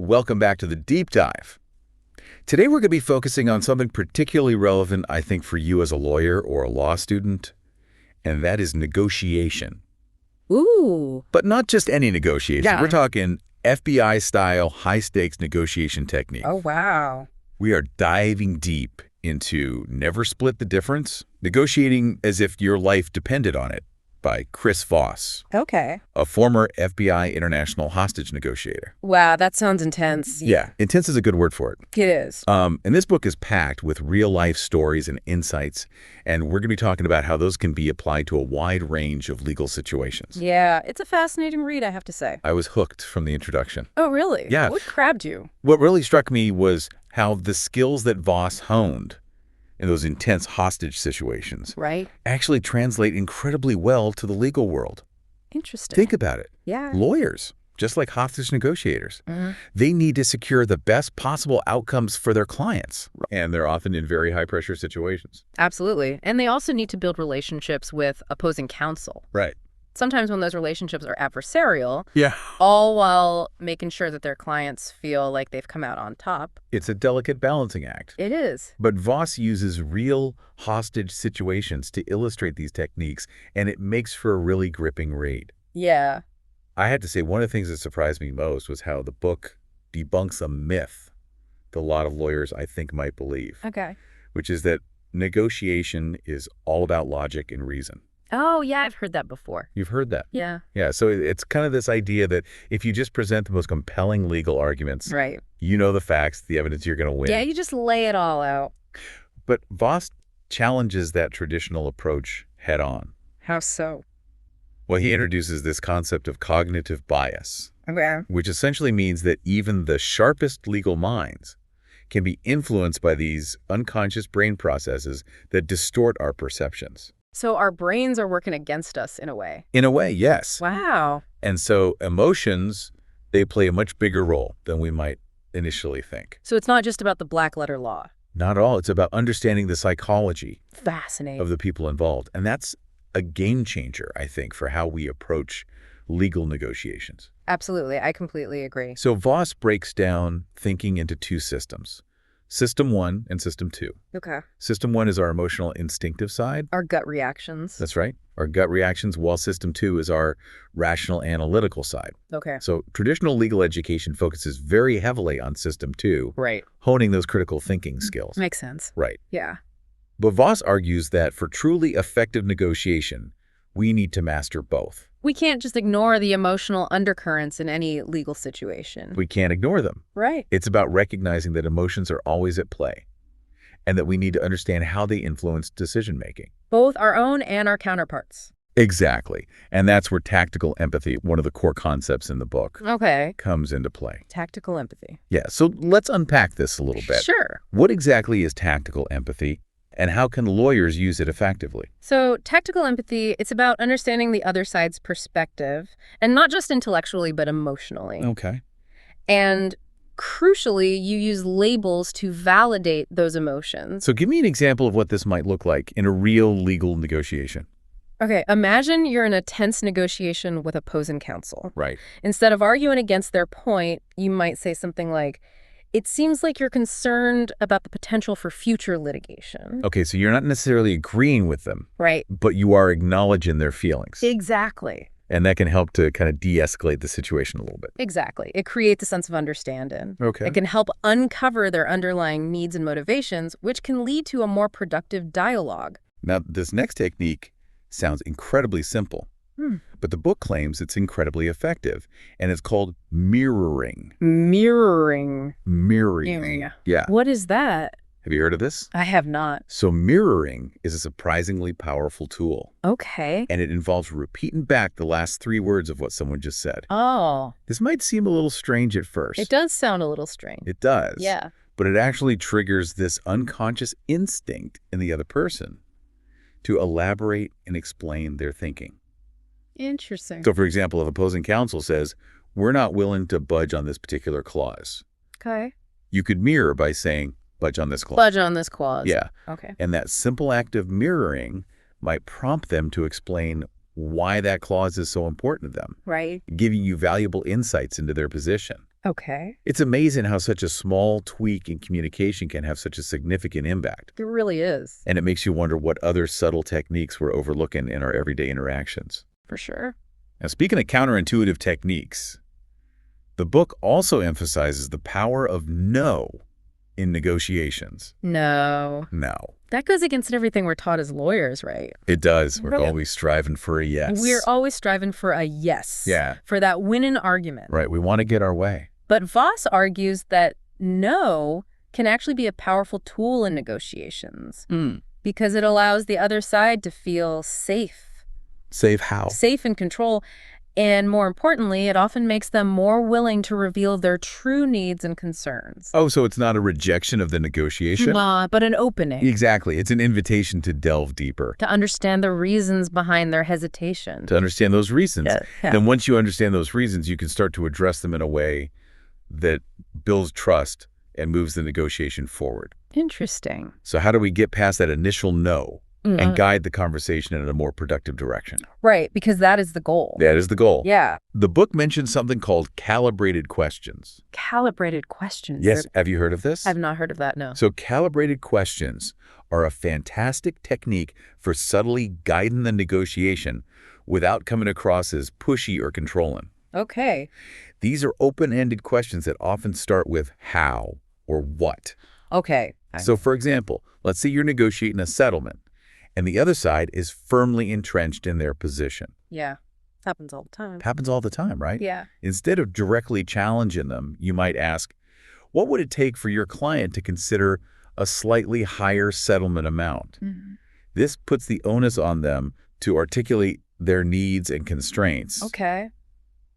Welcome back to the Deep Dive. Today we're going to be focusing on something particularly relevant, I think, for you as a lawyer or a law student, and that is negotiation. Ooh. But not just any negotiation. Yeah. We're talking FBI-style, high-stakes negotiation technique. Oh, wow. We are diving deep into Never Split the Difference, Negotiating as if your life depended on it, by Chris Voss, Okay. a former FBI international hostage negotiator. Wow, that sounds intense. Yeah, intense is a good word for it. It is. And this book is packed with real-life stories and insights, and we're going to be talking about how those can be applied to a wide range of legal situations. Yeah, it's a fascinating read, I have to say. I was hooked from the introduction. Oh, really? Yeah. What grabbed you? What really struck me was how the skills that Voss honed in those intense hostage situations Right? actually translate incredibly well to the legal world. Interesting. Think about it. Yeah. Lawyers, just like hostage negotiators, Mhm. they need to secure the best possible outcomes for their clients. And they're often in very high-pressure situations. Absolutely. And they also need to build relationships with opposing counsel. Right. Sometimes when those relationships are adversarial, Yeah. all while making sure that their clients feel like they've come out on top. It's a delicate balancing act. It is. But Voss uses real hostage situations to illustrate these techniques, and it makes for a really gripping read. Yeah. I had to say, one of the things that surprised me most was how the book debunks a myth that a lot of lawyers, I think, might believe, Okay. which is that negotiation is all about logic and reason. Oh, yeah, I've heard that before. You've heard that. Yeah. Yeah, so it's kind of this idea that if you just present the most compelling legal arguments, Right. you know the facts, the evidence, you're going to win. Yeah, you just lay it all out. But Voss challenges that traditional approach head on. How so? Well, he introduces this concept of cognitive bias, Okay. which essentially means that even the sharpest legal minds can be influenced by these unconscious brain processes that distort our perceptions. So our brains are working against us in a way. In a way, yes. Wow. And so emotions, they play a much bigger role than we might initially think. So it's not just about the black letter law. Not at all. It's about understanding the psychology Fascinating. of the people involved. And that's a game changer, I think, for how we approach legal negotiations. Absolutely. I completely agree. So Voss breaks down thinking into two systems, System 1 and System 2. Okay. System 1 is our emotional instinctive side. Our gut reactions. That's right. Our gut reactions, while System 2 is our rational analytical side. Okay. So traditional legal education focuses very heavily on System 2, Right. honing those critical thinking skills. Makes sense. Right. Yeah. But Voss argues that for truly effective negotiation, we need to master both. We can't just ignore the emotional undercurrents in any legal situation. We can't ignore them. Right. It's about recognizing that emotions are always at play and that we need to understand how they influence decision-making. Both our own and our counterparts. Exactly. And that's where tactical empathy, one of the core concepts in the book, Okay. comes into play. Tactical empathy. Yeah, so let's unpack this a little bit. Sure. What exactly is tactical empathy, and how can lawyers use it effectively? So tactical empathy, it's about understanding the other side's perspective, and not just intellectually, but emotionally. Okay. And crucially, you use labels to validate those emotions. So give me an example of what this might look like in a real legal negotiation. Okay, imagine you're in a tense negotiation with opposing counsel. Right. Instead of arguing against their point, you might say something like, "It seems like you're concerned about the potential for future litigation." Okay, so you're not necessarily agreeing with them, Right. but you are acknowledging their feelings. Exactly. And that can help to kind of de-escalate the situation a little bit. Exactly. It creates a sense of understanding. Okay. It can help uncover their underlying needs and motivations, which can lead to a more productive dialogue. Now, this next technique sounds incredibly simple, but the book claims it's incredibly effective, and it's called mirroring. Mirroring. Mirroring. Yeah. What is that? Have you heard of this? I have not. So mirroring is a surprisingly powerful tool, Okay. and it involves repeating back the last 3 words of what someone just said. Oh, This might seem a little strange at first. it does sound a little strange. It does. Yeah. But it actually triggers this unconscious instinct in the other person to elaborate and explain their thinking. Interesting. So, for example, if opposing counsel says, "We're not willing to budge on this particular clause," Okay. you could mirror by saying, "Budge on this clause." Budge on this clause. Yeah. Okay. And that simple act of mirroring might prompt them to explain why that clause is so important to them, Right. giving you valuable insights into their position. Okay. It's amazing how such a small tweak in communication can have such a significant impact. It really is. And it makes you wonder what other subtle techniques we're overlooking in our everyday interactions. For sure. Now, speaking of counterintuitive techniques, the book also emphasizes the power of no in negotiations. No. No. That goes against everything we're taught as lawyers, right? It does. We're Right. always striving for a yes. We're always striving for a yes. Yeah. For that win-in argument. Right. We want to get our way. But Voss argues that no can actually be a powerful tool in negotiations because it allows the other side to feel safe. Safe how? Safe in control. And more importantly, it often makes them more willing to reveal their true needs and concerns. Oh, so it's not a rejection of the negotiation? But an opening. Exactly. It's an invitation to delve deeper. To understand the reasons behind their hesitation. To understand those reasons. Yeah. Then once you understand those reasons, you can start to address them in a way that builds trust and moves the negotiation forward. Interesting. So how do we get past that initial no and guide the conversation in a more productive direction? Right, because that is the goal. That is the goal. Yeah. The book mentions something called calibrated questions. Calibrated questions. Yes. Have you heard of this? I've not heard of that, no. So calibrated questions are a fantastic technique for subtly guiding the negotiation without coming across as pushy or controlling. Okay. These are open-ended questions that often start with how or what. Okay. So, for example, let's say you're negotiating a settlement, and the other side is firmly entrenched in their position. Yeah. Happens all the time. Happens all the time, right? Yeah. Instead of directly challenging them, you might ask, what would it take for your client to consider a slightly higher settlement amount? This puts the onus on them to articulate their needs and constraints. Okay.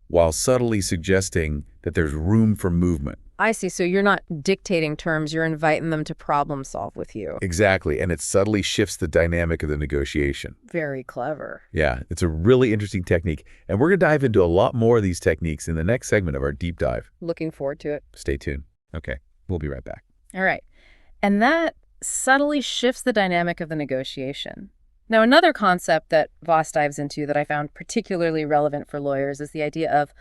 While subtly suggesting that there's room for movement. I see. So you're not dictating terms, you're inviting them to problem solve with you. Exactly. And it subtly shifts the dynamic of the negotiation. Very clever. Yeah, it's a really interesting technique. And we're going to dive into a lot more of these techniques in the next segment of our deep dive. Looking forward to it. Stay tuned. Okay, we'll be right back. All right. And that subtly shifts the dynamic of the negotiation. Now, another concept that Voss dives into that I found particularly relevant for lawyers is the idea of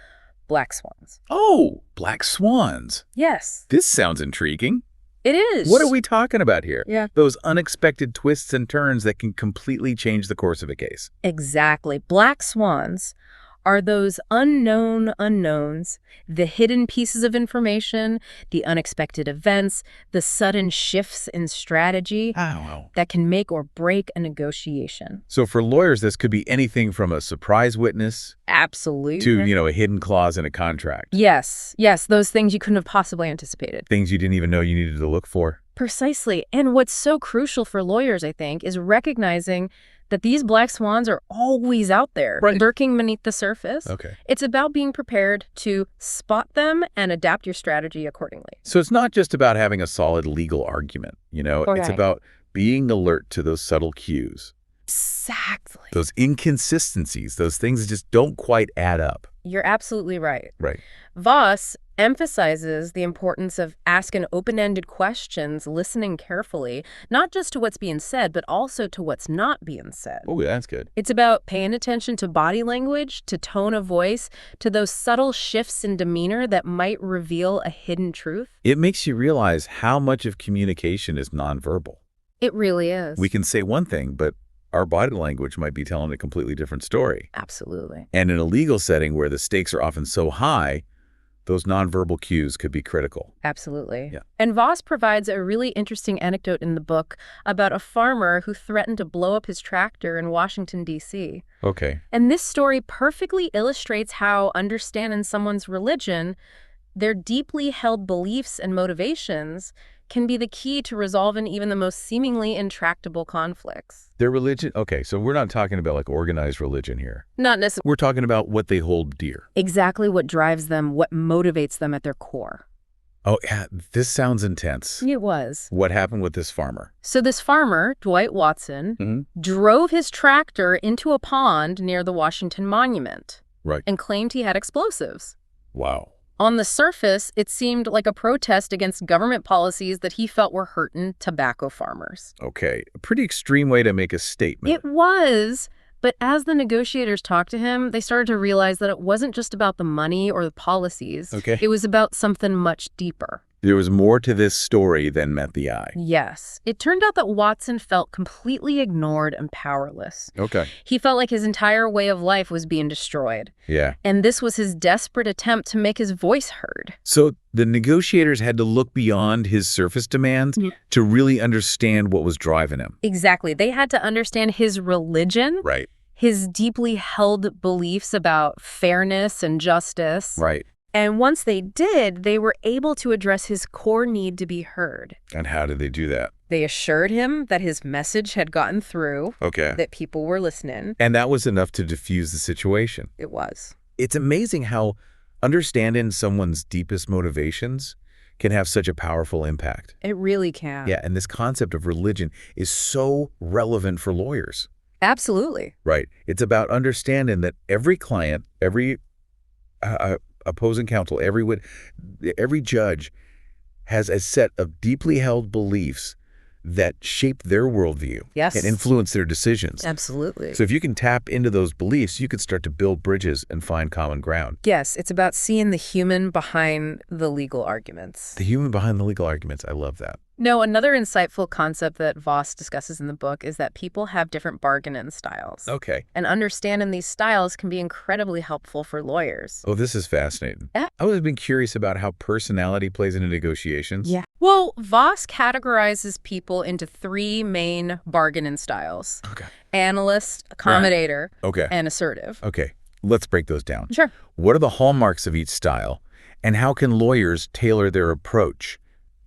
black swans. Oh, black swans. Yes, This sounds intriguing. it is. What are we talking about here? Yeah. Those unexpected twists and turns that can completely change the course of a case. Exactly. Black swans are those unknown unknowns, the hidden pieces of information, the unexpected events, the sudden shifts in strategy Wow. that can make or break a negotiation. So for lawyers, this could be anything from a surprise witness Absolutely. to, a hidden clause in a contract. Yes, those things you couldn't have possibly anticipated. Things you didn't even know you needed to look for. Precisely. And what's so crucial for lawyers, I think, is recognizing that these black swans are always out there, Right. lurking beneath the surface. Okay. It's about being prepared to spot them and adapt your strategy accordingly. So it's not just about having a solid legal argument, It's Right. about being alert to those subtle cues, Exactly. those inconsistencies, those things that just don't quite add up. You're absolutely right. Right. Voss emphasizes the importance of asking open-ended questions, listening carefully, not just to what's being said, but also to what's not being said. Oh, that's good. It's about paying attention to body language, to tone of voice, to those subtle shifts in demeanor that might reveal a hidden truth. It makes you realize how much of communication is nonverbal. It really is. We can say one thing, but our body language might be telling a completely different story. Absolutely. And in a legal setting where the stakes are often so high, those nonverbal cues could be critical. Absolutely. Yeah. And Voss provides a really interesting anecdote in the book about a farmer who threatened to blow up his tractor in Washington, D.C. Okay. And this story perfectly illustrates how understanding someone's religion, their deeply held beliefs and motivations, can be the key to resolving even the most seemingly intractable conflicts. Their religion? Okay, so we're not talking about like organized religion here. Not necessarily We're talking about what they hold dear. exactly what drives them, what motivates them at their core. Oh, yeah, this sounds intense. It was. What happened with this farmer? So this farmer, Dwight Watson, drove his tractor into a pond near the Washington Monument Right. and claimed he had explosives. Wow. On the surface, it seemed like a protest against government policies that he felt were hurting tobacco farmers. Okay, a pretty extreme way to make a statement. It was, But as the negotiators talked to him, they started to realize that it wasn't just about the money or the policies. Okay. It was about something much deeper. There was more to this story than met the eye. Yes. It turned out that Watson felt completely ignored and powerless. Okay. He felt like his entire way of life was being destroyed. Yeah. And this was his desperate attempt to make his voice heard. So the negotiators had to look beyond his surface demands to really understand what was driving him. Exactly. They had to understand his religion, Right. his deeply held beliefs about fairness and justice. Right. And once they did, they were able to address his core need to be heard. And how did they do that? They assured him that his message had gotten through, Okay. that people were listening. And that was enough to diffuse the situation. It was. It's amazing how understanding someone's deepest motivations can have such a powerful impact. It really can. Yeah, and this concept of religion is so relevant for lawyers. Absolutely. Right. It's about understanding that every client, every opposing counsel, every judge has a set of deeply held beliefs that shape their worldview Yes. and influence their decisions. Absolutely. So if you can tap into those beliefs, you could start to build bridges and find common ground. Yes, it's about seeing the human behind the legal arguments. The human behind the legal arguments, I love that. No, another insightful concept that Voss discusses in the book is that people have different bargaining styles. Okay. And understanding these styles can be incredibly helpful for lawyers. Oh, this is fascinating. Yeah. I was been curious about how personality plays into negotiations. Yeah. Well, Voss categorizes people into three main bargaining styles. Okay. Analyst, accommodator, Okay. and assertive. Okay. Let's break those down. Sure. What are the hallmarks of each style, and how can lawyers tailor their approach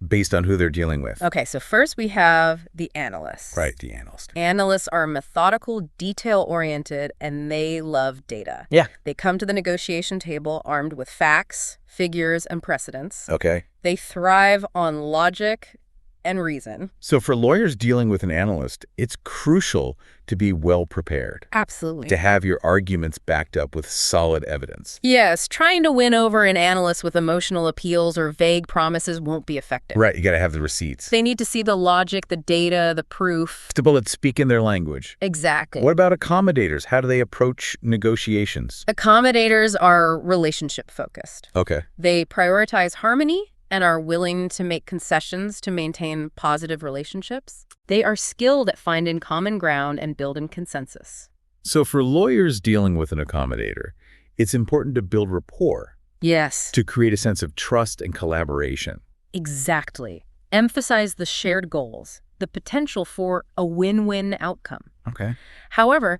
based on who they're dealing with? Okay, so first we have the analysts. Right, the analyst. Analysts are methodical, detail-oriented, and they love data. Yeah. They come to the negotiation table armed with facts, figures, and precedents. Okay. They thrive on logic and reason. So for lawyers dealing with an analyst, it's crucial to be well prepared, Absolutely. to have your arguments backed up with solid evidence. Yes, trying to win over an analyst with emotional appeals or vague promises won't be effective. Right, you got to have the receipts. They need to see the logic, the data, the proof. Let's speak in their language. Exactly. What about accommodators? How do they approach negotiations? Accommodators are relationship-focused. Okay. They prioritize harmony and are willing to make concessions to maintain positive relationships. They are skilled at finding common ground and building consensus. So for lawyers dealing with an accommodator, it's important to build rapport, Yes. to create a sense of trust and collaboration. Exactly. Emphasize the shared goals, the potential for a win-win outcome. Okay. However,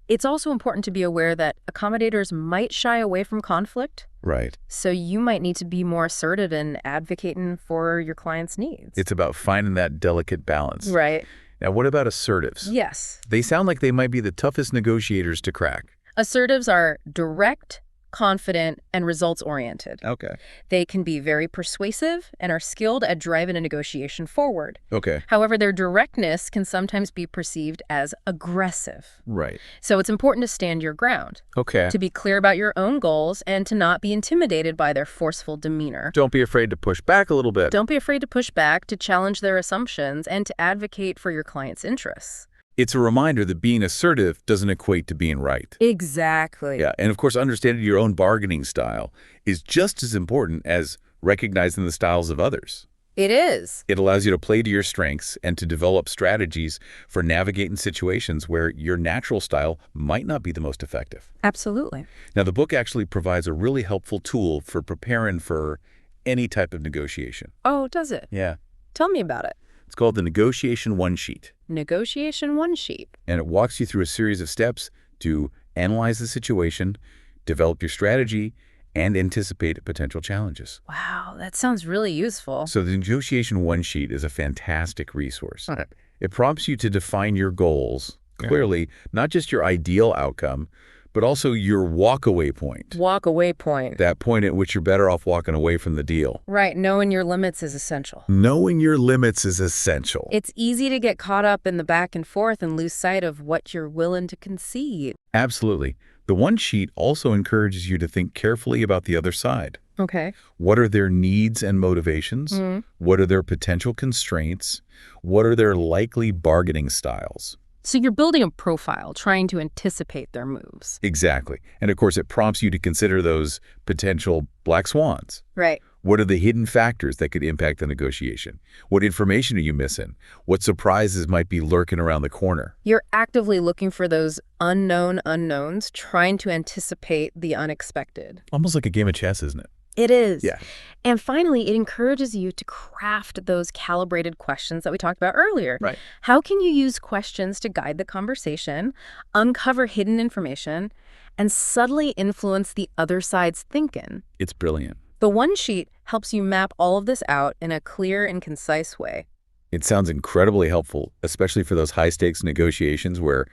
it's also important to be aware that accommodators might shy away from conflict, Right. so you might need to be more assertive in advocating for your client's needs. It's about finding that delicate balance. Right. Now, what about assertives? Yes. They sound like they might be the toughest negotiators to crack. Assertives are direct, confident, and results-oriented. Okay. They can be very persuasive and are skilled at driving a negotiation forward. Okay. However, their directness can sometimes be perceived as aggressive. Right. So it's important to stand your ground, Okay. to be clear about your own goals, and to not be intimidated by their forceful demeanor. Don't be afraid to push back a little bit. Don't be afraid to push back, to challenge their assumptions, and to advocate for your client's interests. It's a reminder that being assertive doesn't equate to being right. Exactly. Yeah, and of course, understanding your own bargaining style is just as important as recognizing the styles of others. It is. It allows you to play to your strengths and to develop strategies for navigating situations where your natural style might not be the most effective. Absolutely. Now, the book actually provides a really helpful tool for preparing for any type of negotiation. Oh, does it? Yeah. Tell me about it. It's called the Negotiation One Sheet, Negotiation One Sheet. and it walks you through a series of steps to analyze the situation, develop your strategy, and anticipate potential challenges. Wow, that sounds really useful. So the Negotiation One Sheet is a fantastic resource. Okay. It prompts you to define your goals clearly, not just your ideal outcome, but also your walk-away point. Walk-away point. That point at which you're better off walking away from the deal. Right, knowing your limits is essential. Knowing your limits is essential. It's easy to get caught up in the back and forth and lose sight of what you're willing to concede. Absolutely. The One Sheet also encourages you to think carefully about the other side. Okay. What are their needs and motivations? Mm. What are their potential constraints? What are their likely bargaining styles? So you're building a profile, trying to anticipate their moves. Exactly. And of course, it prompts you to consider those potential black swans. Right. What are the hidden factors that could impact the negotiation? What information are you missing? What surprises might be lurking around the corner? You're actively looking for those unknown unknowns, trying to anticipate the unexpected. Almost like a game of chess, isn't it? It is. Yeah. And finally, it encourages you to craft those calibrated questions that we talked about earlier. Right. How can you use questions to guide the conversation, uncover hidden information, and subtly influence the other side's thinking? It's brilliant. The one sheet helps you map all of this out in a clear and concise way. It sounds incredibly helpful, especially for those high-stakes negotiations where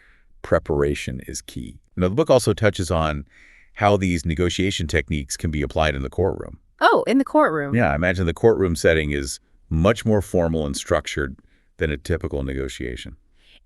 preparation is key. The book also touches on how these negotiation techniques can be applied in the courtroom. Oh, in the courtroom. Yeah, I imagine the courtroom setting is much more formal and structured than a typical negotiation.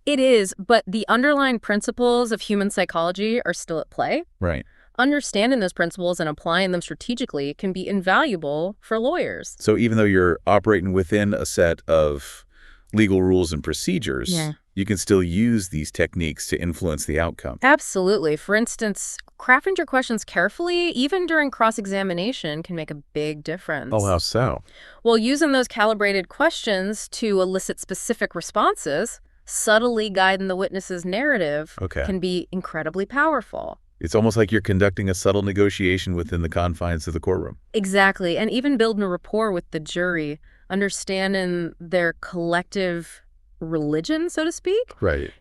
It is, but the underlying principles of human psychology are still at play. Right. Understanding those principles and applying them strategically can be invaluable for lawyers. So even though you're operating within a set of legal rules and procedures, you can still use these techniques to influence the outcome. Absolutely. For instance, crafting your questions carefully, even during cross-examination, can make a big difference. Oh, how so? Well, using those calibrated questions to elicit specific responses, subtly guiding the witness's narrative, can be incredibly powerful. It's almost like you're conducting a subtle negotiation within the confines of the courtroom. Exactly. And even building a rapport with the jury, understanding their collective religion, so to speak,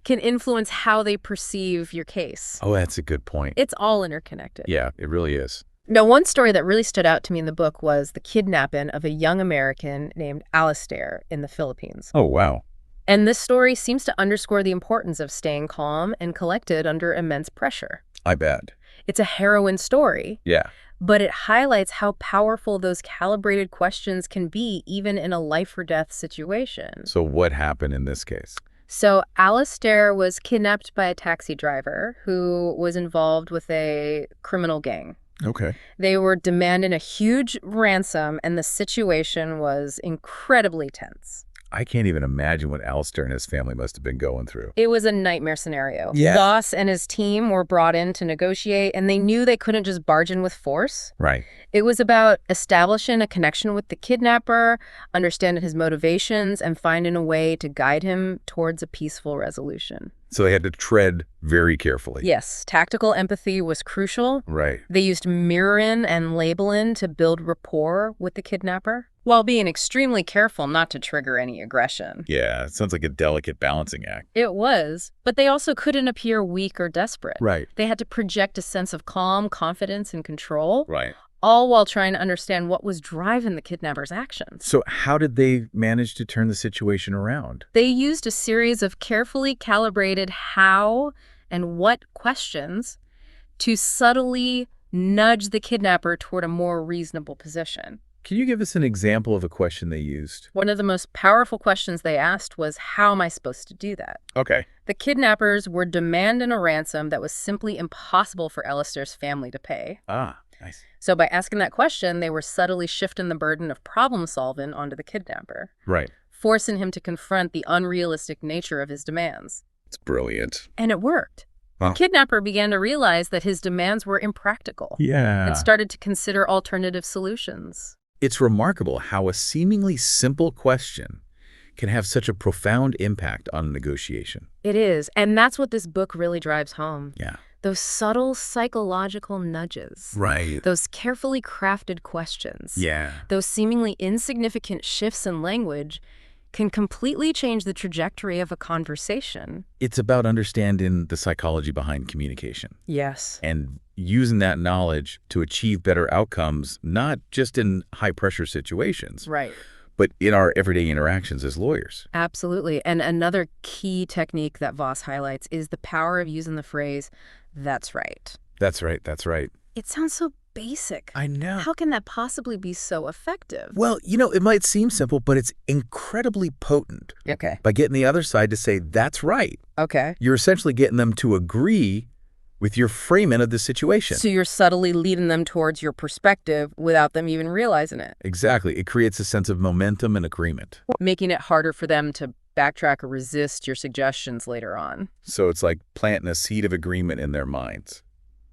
can influence how they perceive your case. Oh, that's a good point. It's all interconnected. Yeah, it really is. Now, one story that really stood out to me in the book was the kidnapping of a young American named Alistair in the Philippines. Oh, wow. And this story seems to underscore the importance of staying calm and collected under immense pressure. I bet. It's a harrowing story. Yeah. But it highlights how powerful those calibrated questions can be even in a life-or-death situation. So what happened in this case? So Alistair was kidnapped by a taxi driver who was involved with a criminal gang. Okay. They were demanding a huge ransom, and the situation was incredibly tense. I can't even imagine what Alistair and his family must have been going through. It was a nightmare scenario. Yeah. Voss and his team were brought in to negotiate, and they knew they couldn't just barge in with force. Right. It was about establishing a connection with the kidnapper, understanding his motivations, and finding a way to guide him towards a peaceful resolution. So they had to tread very carefully. Yes, tactical empathy was crucial. Right. They used mirroring and labeling to build rapport with the kidnapper, while being extremely careful not to trigger any aggression. Yeah, it sounds like a delicate balancing act. It was, but they also couldn't appear weak or desperate. Right. They had to project a sense of calm, confidence, and control. Right. All while trying to understand what was driving the kidnapper's actions. So how did they manage to turn the situation around? They used a series of carefully calibrated how and what questions to subtly nudge the kidnapper toward a more reasonable position. Can you give us an example of a question they used? One of the most powerful questions they asked was, how am I supposed to do that? Okay. The kidnappers were demanding a ransom that was simply impossible for Alistair's family to pay. Ah, nice. So by asking that question, they were subtly shifting the burden of problem solving onto the kidnapper. Right. Forcing him to confront the unrealistic nature of his demands. It's brilliant. And it worked. Huh. The kidnapper began to realize that his demands were impractical. Yeah. And started to consider alternative solutions. It's remarkable how a seemingly simple question can have such a profound impact on a negotiation. It is. And that's what this book really drives home. Yeah. Those subtle psychological nudges. Right. Those carefully crafted questions. Yeah. Those seemingly insignificant shifts in language can completely change the trajectory of a conversation. It's about understanding the psychology behind communication. Yes. And using that knowledge to achieve better outcomes, not just in high-pressure situations, Right. but in our everyday interactions as lawyers. Absolutely. And another key technique that Voss highlights is the power of using the phrase, "that's right." That's right. That's right. It sounds so basic. I know. How can that possibly be so effective? Well, it might seem simple, but it's incredibly potent. Okay. By getting the other side to say, that's right, Okay. you're essentially getting them to agree with your framing of the situation. So you're subtly leading them towards your perspective without them even realizing it. Exactly. It creates a sense of momentum and agreement. Making it harder for them to backtrack or resist your suggestions later on. So it's like planting a seed of agreement in their minds.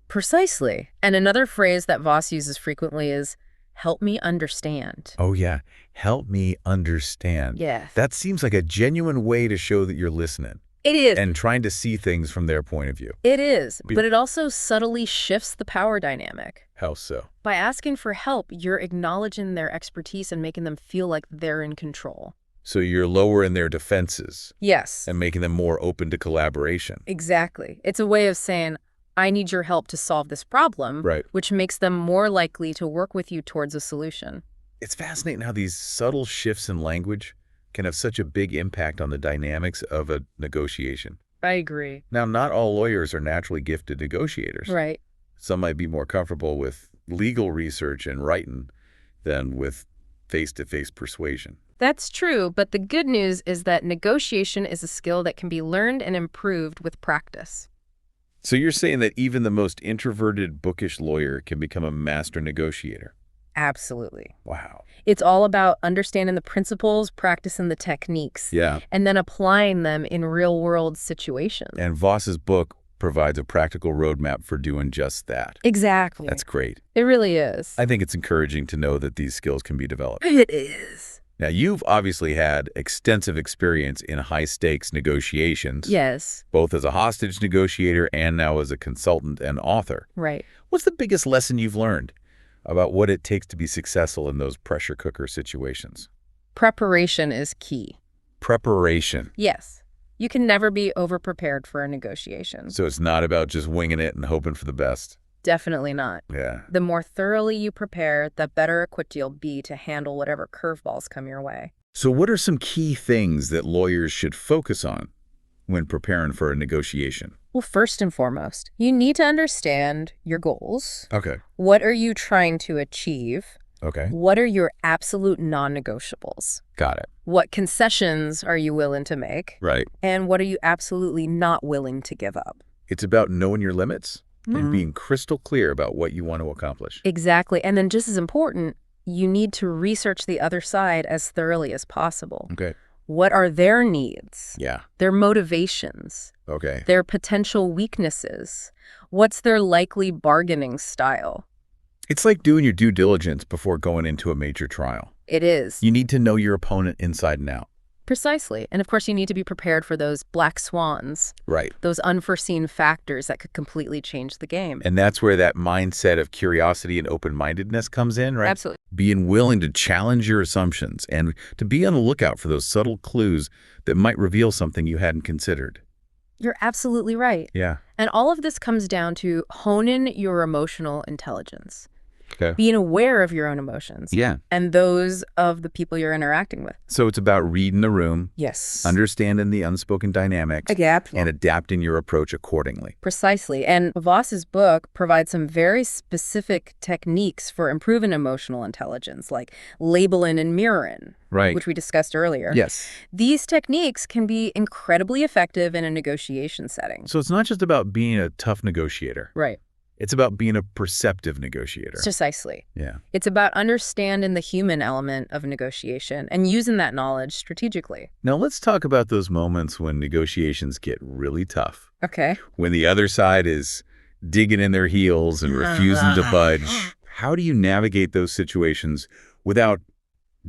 Precisely. And another phrase that Voss uses frequently is, help me understand. Oh, yeah. Help me understand. Yes. That seems like a genuine way to show that you're listening It is. and trying to see things from their point of view. It is. But it also subtly shifts the power dynamic. How so? By asking for help, you're acknowledging their expertise and making them feel like they're in control. So you're lowering their defenses Yes. and making them more open to collaboration. Exactly. It's a way of saying, I need your help to solve this problem, Right. which makes them more likely to work with you towards a solution. It's fascinating how these subtle shifts in language can have such a big impact on the dynamics of a negotiation. I agree. Now, not all lawyers are naturally gifted negotiators. Right. Some might be more comfortable with legal research and writing than with face-to-face persuasion. That's true, but the good news is that negotiation is a skill that can be learned and improved with practice. So you're saying that even the most introverted, bookish lawyer can become a master negotiator? Absolutely. Wow. It's all about understanding the principles, practicing the techniques, Yeah. and then applying them in real-world situations. And Voss's book provides a practical roadmap for doing just that. Exactly. That's great. It really is. I think it's encouraging to know that these skills can be developed. It is. Now, you've obviously had extensive experience in high-stakes negotiations. Yes. Both as a hostage negotiator and now as a consultant and author. Right. What's the biggest lesson you've learned about what it takes to be successful in those pressure cooker situations? Preparation is key. Preparation. Yes. You can never be over-prepared for a negotiation. So it's not about just winging it and hoping for the best. Definitely not. Yeah. The more thoroughly you prepare, the better equipped you'll be to handle whatever curveballs come your way. So what are some key things that lawyers should focus on when preparing for a negotiation? Well, first and foremost, you need to understand your goals. Okay. What are you trying to achieve? Okay. What are your absolute non-negotiables? Got it. What concessions are you willing to make? Right. And what are you absolutely not willing to give up? It's about knowing your limits and being crystal clear about what you want to accomplish. Exactly. And then just as important, you need to research the other side as thoroughly as possible. Okay. What are their needs? Yeah. Their motivations? Okay. Their potential weaknesses? What's their likely bargaining style? It's like doing your due diligence before going into a major trial. It is. You need to know your opponent inside and out. Precisely. And of course, you need to be prepared for those black swans, Right. those unforeseen factors that could completely change the game. And that's where that mindset of curiosity and open-mindedness comes in, right? Absolutely. Being willing to challenge your assumptions and to be on the lookout for those subtle clues that might reveal something you hadn't considered. You're absolutely right. Yeah. And all of this comes down to honing your emotional intelligence. Okay. Being aware of your own emotions. Yeah. And those of the people you're interacting with. So it's about reading the room, Yes. understanding the unspoken dynamics, Exactly. and adapting your approach accordingly. Precisely. And Voss's book provides some very specific techniques for improving emotional intelligence, like labeling and mirroring, Right. which we discussed earlier. Yes. These techniques can be incredibly effective in a negotiation setting. So it's not just about being a tough negotiator. Right. It's about being a perceptive negotiator. Precisely. Yeah. It's about understanding the human element of negotiation and using that knowledge strategically. Now let's talk about those moments when negotiations get really tough. Okay. When the other side is digging in their heels and refusing to budge. How do you navigate those situations without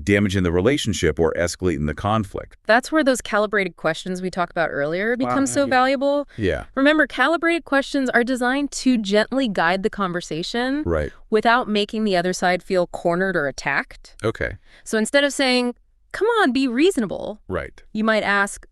damaging the relationship or escalating the conflict? That's where those calibrated questions we talked about earlier become so valuable. Yeah. Remember, calibrated questions are designed to gently guide the conversation Right. without making the other side feel cornered or attacked. Okay. So instead of saying, come on, be reasonable, Right. you might ask,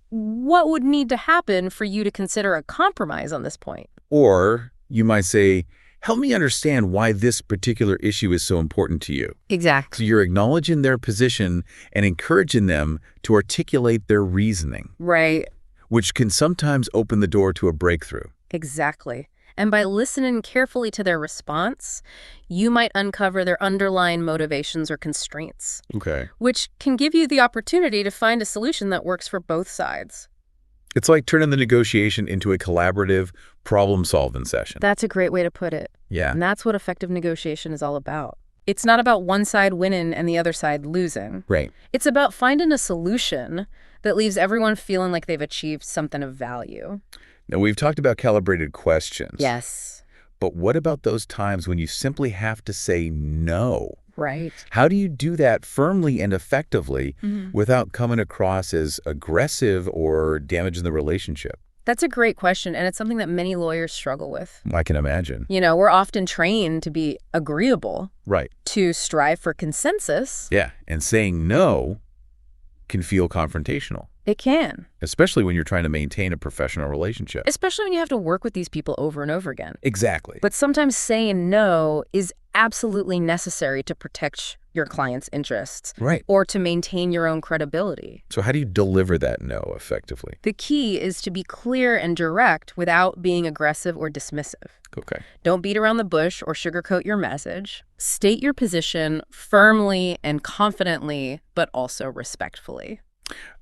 what would need to happen for you to consider a compromise on this point? Or you might say, help me understand why this particular issue is so important to you. Exactly. So you're acknowledging their position and encouraging them to articulate their reasoning, Right. which can sometimes open the door to a breakthrough. Exactly. And by listening carefully to their response, you might uncover their underlying motivations or constraints, Okay. which can give you the opportunity to find a solution that works for both sides. It's like turning the negotiation into a collaborative problem-solving session. That's a great way to put it. Yeah. And that's what effective negotiation is all about. It's not about one side winning and the other side losing. Right. It's about finding a solution that leaves everyone feeling like they've achieved something of value. Now, we've talked about calibrated questions. Yes. But what about those times when you simply have to say no? Right. How do you do that firmly and effectively without coming across as aggressive or damaging the relationship? That's a great question, and it's something that many lawyers struggle with. I can imagine. We're often trained to be agreeable, Right. to strive for consensus. Yeah, and saying no can feel confrontational, It can, especially when you're trying to maintain a professional relationship. especially when you have to work with these people over and over again. Exactly. But sometimes saying no is absolutely necessary to protect your client's interests Right. or to maintain your own credibility. So how do you deliver that no effectively? The key is to be clear and direct without being aggressive or dismissive. Okay. Don't beat around the bush or sugarcoat your message. State your position firmly and confidently, but also respectfully.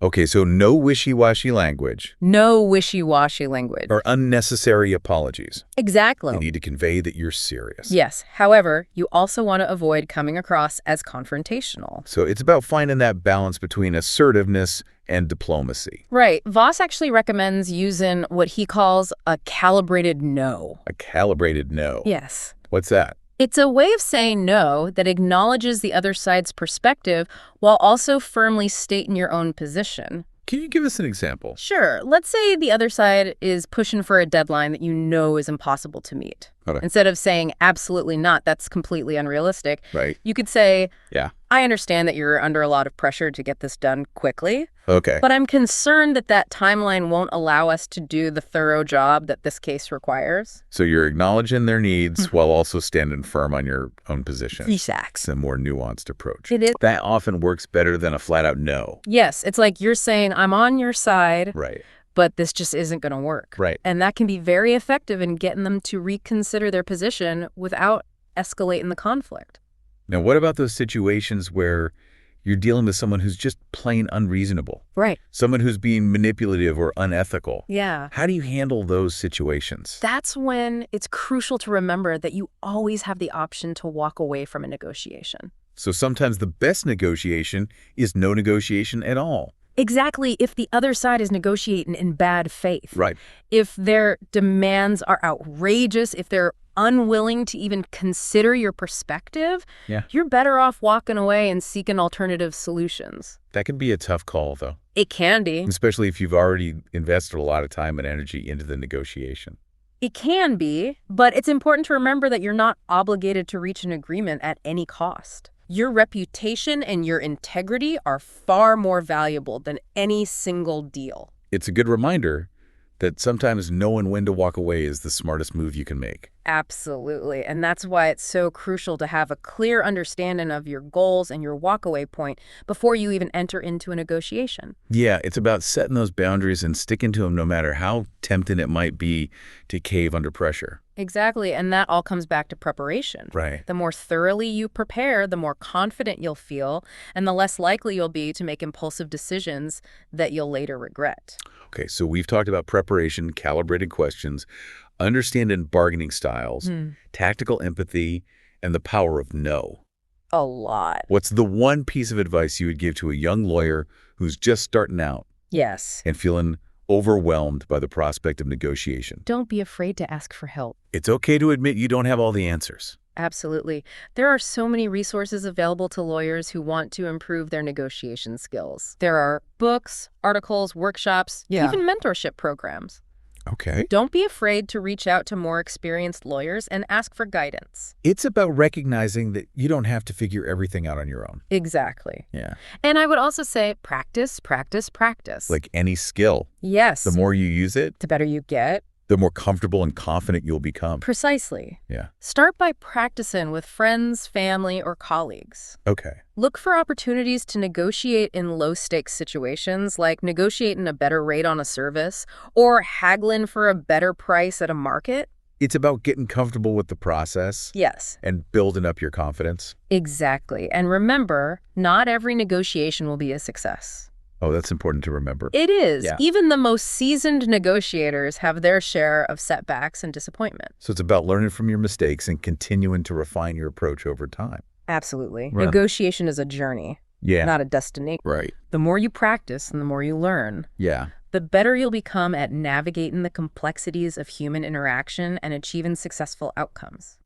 Okay, so no wishy-washy language No wishy-washy language. or unnecessary apologies. Exactly. You need to convey that you're serious. Yes. However, you also want to avoid coming across as confrontational. So it's about finding that balance between assertiveness and diplomacy. Right. Voss actually recommends using what he calls a calibrated no. A calibrated no. Yes. What's that? It's a way of saying no that acknowledges the other side's perspective while also firmly stating your own position. Can you give us an example? Sure. Let's say the other side is pushing for a deadline that you know is impossible to meet. Okay. Instead of saying absolutely not, that's completely unrealistic, Right. you could say, Yeah. I understand that you're under a lot of pressure to get this done quickly, Okay. but I'm concerned that that timeline won't allow us to do the thorough job that this case requires. So you're acknowledging their needs while also standing firm on your own position. Exactly. It's a more nuanced approach. It is. That often works better than a flat-out no. Yes, it's like you're saying, I'm on your side, Right. but this just isn't going to work. Right. And that can be very effective in getting them to reconsider their position without escalating the conflict. Now, what about those situations where you're dealing with someone who's just plain unreasonable? Right. Someone who's being manipulative or unethical? Yeah. How do you handle those situations? That's when it's crucial to remember that you always have the option to walk away from a negotiation. So sometimes the best negotiation is no negotiation at all. Exactly, if the other side is negotiating in bad faith. Right. If their demands are outrageous, if they're unwilling to even consider your perspective, Yeah. you're better off walking away and seeking alternative solutions. That can be a tough call, though, It can be. especially if you've already invested a lot of time and energy into the negotiation. It can be, but it's important to remember that you're not obligated to reach an agreement at any cost. Your reputation and your integrity are far more valuable than any single deal. It's a good reminder that sometimes knowing when to walk away is the smartest move you can make. Absolutely. And that's why it's so crucial to have a clear understanding of your goals and your walkaway point before you even enter into a negotiation. Yeah, it's about setting those boundaries and sticking to them no matter how tempting it might be to cave under pressure. Exactly. And that all comes back to preparation. Right. The more thoroughly you prepare, the more confident you'll feel, and the less likely you'll be to make impulsive decisions that you'll later regret. Okay, so we've talked about preparation, calibrated questions, understanding bargaining styles, tactical empathy, and the power of no. A lot. What's the one piece of advice you would give to a young lawyer who's just starting out Yes. and feeling overwhelmed by the prospect of negotiation? Don't be afraid to ask for help. It's okay to admit you don't have all the answers. Absolutely. There are so many resources available to lawyers who want to improve their negotiation skills. There are books, articles, workshops, even mentorship programs. Okay. Don't be afraid to reach out to more experienced lawyers and ask for guidance. It's about recognizing that you don't have to figure everything out on your own. Exactly. Yeah. And I would also say practice, practice, practice. Like any skill, Yes. the more you use it, the better you get. the more comfortable and confident you'll become. Precisely. Yeah. Start by practicing with friends, family, or colleagues. Okay. Look for opportunities to negotiate in low-stakes situations, like negotiating a better rate on a service or haggling for a better price at a market. It's about getting comfortable with the process Yes, and building up your confidence. exactly. And remember, not every negotiation will be a success. Oh, that's important to remember. It is. Yeah. Even the most seasoned negotiators have their share of setbacks and disappointment. So it's about learning from your mistakes and continuing to refine your approach over time. Absolutely. Right. Negotiation is a journey, Yeah. not a destination. Right. The more you practice and the more you learn, Yeah. the better you'll become at navigating the complexities of human interaction and achieving successful outcomes.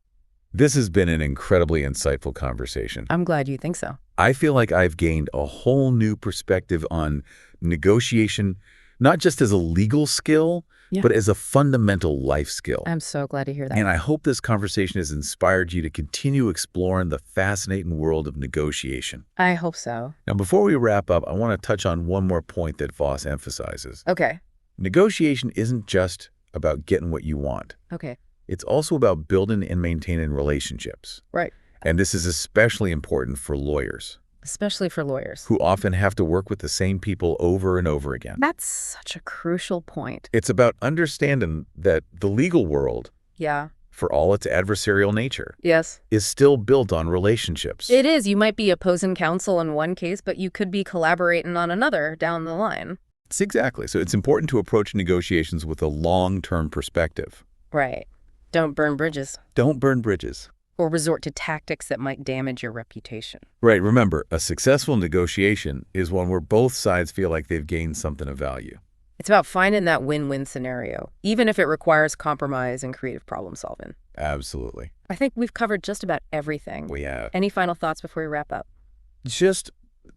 This has been an incredibly insightful conversation. I'm glad you think so. I feel like I've gained a whole new perspective on negotiation, not just as a legal skill, but as a fundamental life skill. I'm so glad to hear that. And I hope this conversation has inspired you to continue exploring the fascinating world of negotiation. I hope so. Now, before we wrap up, I want to touch on one more point that Voss emphasizes. Okay. Negotiation isn't just about getting what you want. Okay. It's also about building and maintaining relationships. Right. And this is especially important for lawyers, Especially for lawyers. who often have to work with the same people over and over again. That's such a crucial point. It's about understanding that the legal world, Yeah. for all its adversarial nature, Yes. is still built on relationships. It is. You might be opposing counsel in one case, but you could be collaborating on another down the line. It's exactly. So it's important to approach negotiations with a long-term perspective. Right. Don't burn bridges Don't burn bridges. or resort to tactics that might damage your reputation. Right. Remember, a successful negotiation is one where both sides feel like they've gained something of value. It's about finding that win-win scenario, even if it requires compromise and creative problem solving. Absolutely. I think we've covered just about everything. We have. Any final thoughts before we wrap up?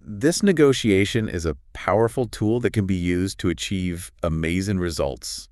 This negotiation is a powerful tool that can be used to achieve amazing results,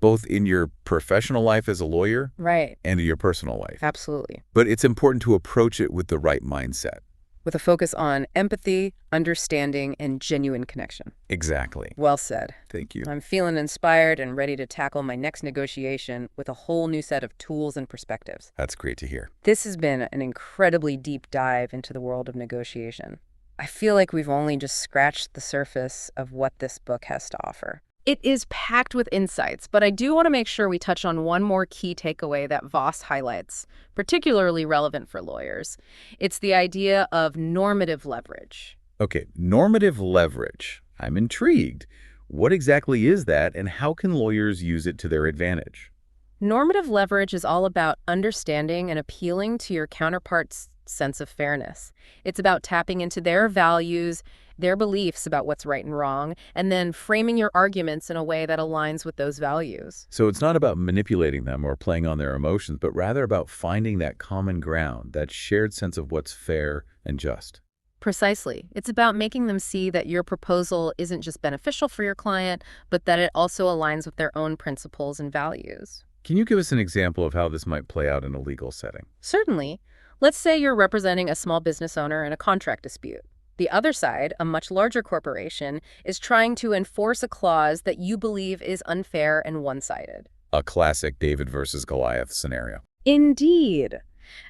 both in your professional life as a lawyer Right. and in your personal life. Absolutely. But it's important to approach it with the right mindset. With a focus on empathy, understanding, and genuine connection. Exactly. Well said. Thank you. I'm feeling inspired and ready to tackle my next negotiation with a whole new set of tools and perspectives. That's great to hear. This has been an incredibly deep dive into the world of negotiation. I feel like we've only just scratched the surface of what this book has to offer. It is packed with insights, but I do want to make sure we touch on one more key takeaway that Voss highlights, particularly relevant for lawyers. It's the idea of normative leverage. Okay, normative leverage. I'm intrigued. What exactly is that, and how can lawyers use it to their advantage? Normative leverage is all about understanding and appealing to your counterpart's sense of fairness. It's about tapping into their values, their beliefs about what's right and wrong, and then framing your arguments in a way that aligns with those values. So it's not about manipulating them or playing on their emotions, but rather about finding that common ground, that shared sense of what's fair and just. Precisely. It's about making them see that your proposal isn't just beneficial for your client, but that it also aligns with their own principles and values. Can you give us an example of how this might play out in a legal setting? Certainly. Let's say you're representing a small business owner in a contract dispute. The other side, a much larger corporation, is trying to enforce a clause that you believe is unfair and one-sided. A classic David versus Goliath scenario. Indeed.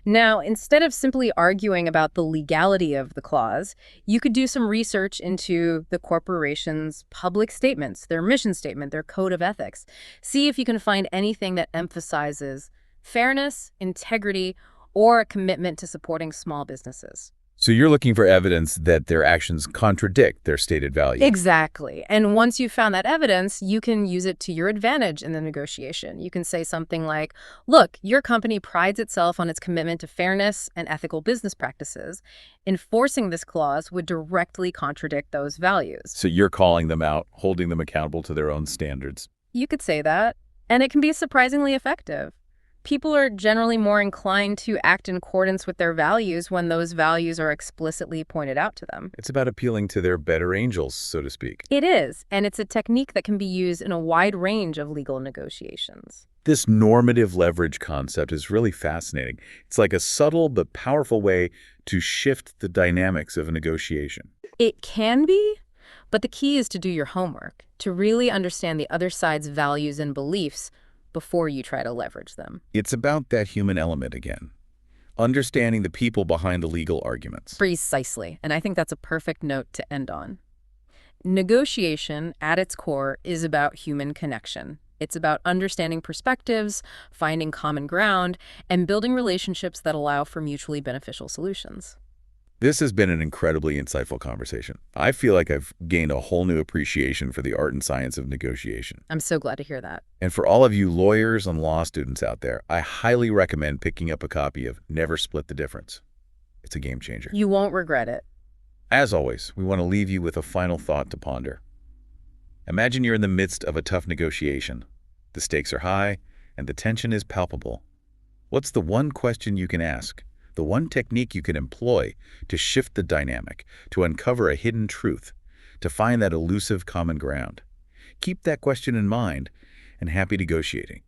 Now, instead of simply arguing about the legality of the clause, you could do some research into the corporation's public statements, their mission statement, their code of ethics. See if you can find anything that emphasizes fairness, integrity, or a commitment to supporting small businesses. So you're looking for evidence that their actions contradict their stated value. Exactly. And once you've found that evidence, you can use it to your advantage in the negotiation. You can say something like, look, your company prides itself on its commitment to fairness and ethical business practices. Enforcing this clause would directly contradict those values. So you're calling them out, holding them accountable to their own standards. You could say that, and it can be surprisingly effective. People are generally more inclined to act in accordance with their values when those values are explicitly pointed out to them. It's about appealing to their better angels, so to speak. It is, and it's a technique that can be used in a wide range of legal negotiations. This normative leverage concept is really fascinating. It's like a subtle but powerful way to shift the dynamics of a negotiation. It can be, but the key is to do your homework, to really understand the other side's values and beliefs before you try to leverage them. It's about that human element again, understanding the people behind the legal arguments. Precisely, and I think that's a perfect note to end on. Negotiation, at its core, is about human connection. It's about understanding perspectives, finding common ground, and building relationships that allow for mutually beneficial solutions. This has been an incredibly insightful conversation. I feel like I've gained a whole new appreciation for the art and science of negotiation. I'm so glad to hear that. And for all of you lawyers and law students out there, I highly recommend picking up a copy of Never Split the Difference. It's a game changer. You won't regret it. As always, we want to leave you with a final thought to ponder. Imagine you're in the midst of a tough negotiation. The stakes are high, and the tension is palpable. What's the one question you can ask, the one technique you can employ to shift the dynamic, to uncover a hidden truth, to find that elusive common ground? Keep that question in mind, and happy negotiating.